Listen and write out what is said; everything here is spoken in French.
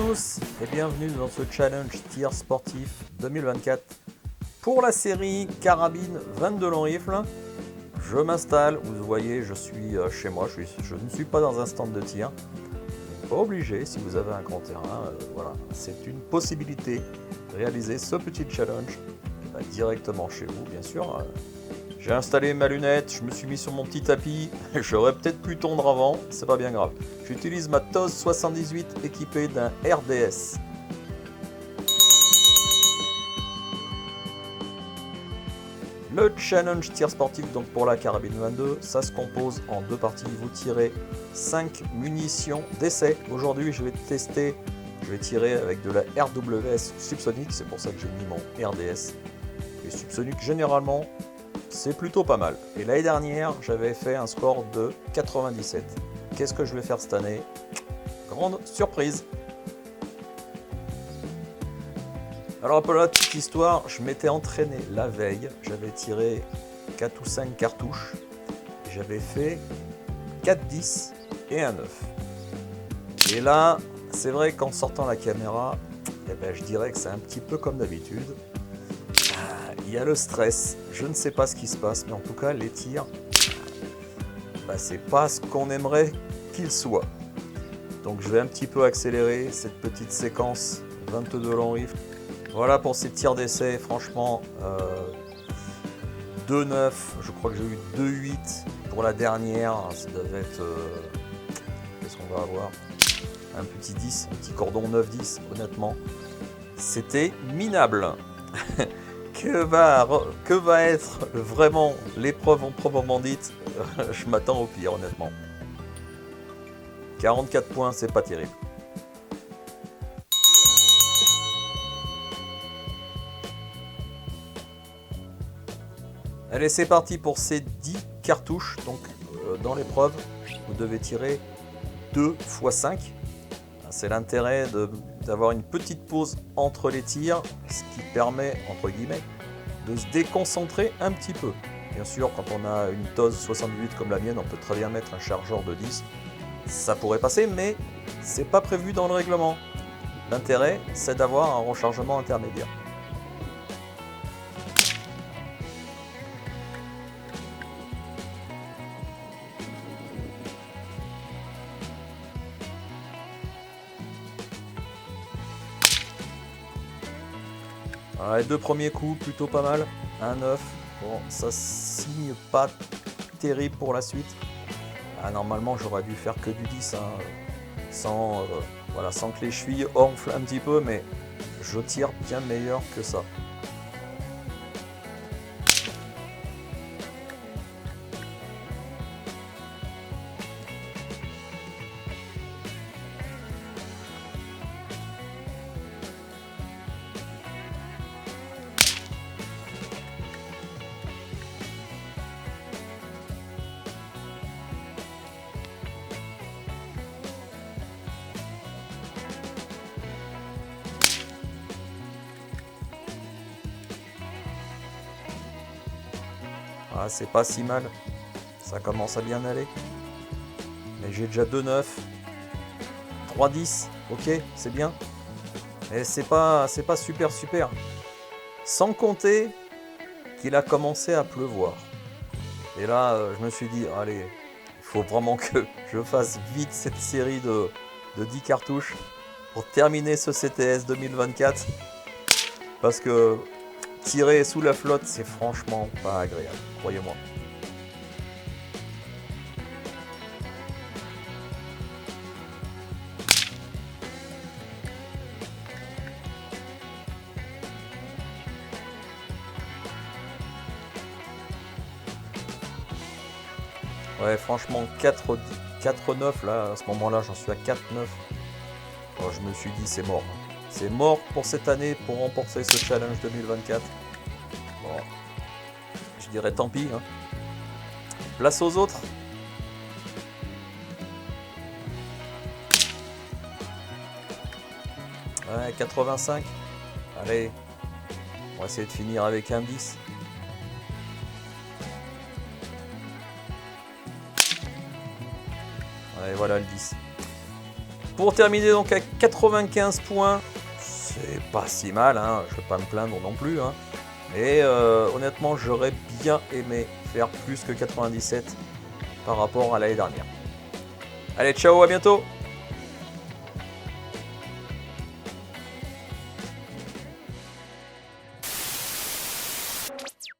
tous et bienvenue dans ce challenge tir sportif 2024 pour la série carabine 22 long rifle. Je m'installe, vous voyez, je suis chez moi, je ne suis pas dans un stand de tir. Pas obligé, si vous avez un grand terrain, voilà, c'est une possibilité de réaliser ce petit challenge directement chez vous, bien sûr. J'ai installé ma lunette, je me suis mis sur mon petit tapis, j'aurais peut-être pu tondre avant, c'est pas bien grave. J'utilise ma TOS 78 équipée d'un RDS. Le challenge tir sportif donc pour la carabine 22, ça se compose en deux parties. Vous tirez 5 munitions d'essai. Aujourd'hui je vais tirer avec de la RWS Subsonic, c'est pour ça que j'ai mis mon RDS. Et Subsonic généralement c'est plutôt pas mal. Et l'année dernière j'avais fait un score de 97. Qu'est-ce que je vais faire cette année? Grande surprise. Alors pour la petite histoire, je m'étais entraîné la veille, j'avais tiré 4 ou 5 cartouches, j'avais fait 4 10 et un 9. Et là, c'est vrai qu'en sortant la caméra, je dirais que c'est un petit peu comme d'habitude. Il y a le stress, je ne sais pas ce qui se passe, mais en tout cas les tirs, c'est pas ce qu'on aimerait qu'ils soient. Donc je vais un petit peu accélérer cette petite séquence 22 long rifle. Voilà pour ces tirs d'essai, franchement, 2-9, je crois que j'ai eu 2-8 pour la dernière, ça devait être, qu'est-ce qu'on va avoir? Un petit 10, un petit cordon 9-10, honnêtement, c'était minable. Que va être vraiment l'épreuve en proprement dite? Je m'attends au pire, honnêtement. 44 points, c'est pas terrible. Allez, c'est parti pour ces 10 cartouches. Donc, dans l'épreuve, vous devez tirer 2 x 5. C'est l'intérêt d'avoir une petite pause entre les tirs, ce qui permet, entre guillemets, de se déconcentrer un petit peu. Bien sûr, quand on a une TOS 68 comme la mienne, on peut très bien mettre un chargeur de 10. Ça pourrait passer, mais c'est pas prévu dans le règlement. L'intérêt, c'est d'avoir un rechargement intermédiaire. Alors, les deux premiers coups, plutôt pas mal. Un 9. Bon, ça signe pas terrible pour la suite. Normalement, j'aurais dû faire que du 10, sans que les chevilles enflent un petit peu, mais je tire bien meilleur que ça. Ah, c'est pas si mal, ça commence à bien aller. Mais j'ai déjà 2-9, 3-10, ok, c'est bien. Mais c'est pas super. Sans compter qu'il a commencé à pleuvoir. Et là, je me suis dit, allez, il faut vraiment que je fasse vite cette série de 10 cartouches pour terminer ce CTS 2024. Parce que tirer sous la flotte, c'est franchement pas agréable, croyez-moi. Ouais, franchement, 4-9, là, à ce moment-là, j'en suis à 4-9. Alors, je me suis dit, c'est mort. C'est mort pour cette année, pour remporter ce challenge 2024. Bon, je dirais tant pis. Place aux autres. Ouais, 85. Allez, on va essayer de finir avec un 10. Ouais, voilà le 10. Pour terminer donc à 95 points, c'est pas si mal, hein, je vais pas me plaindre non plus. Hein. Mais honnêtement, j'aurais bien aimé faire plus que 97 par rapport à l'année dernière. Allez, ciao, à bientôt!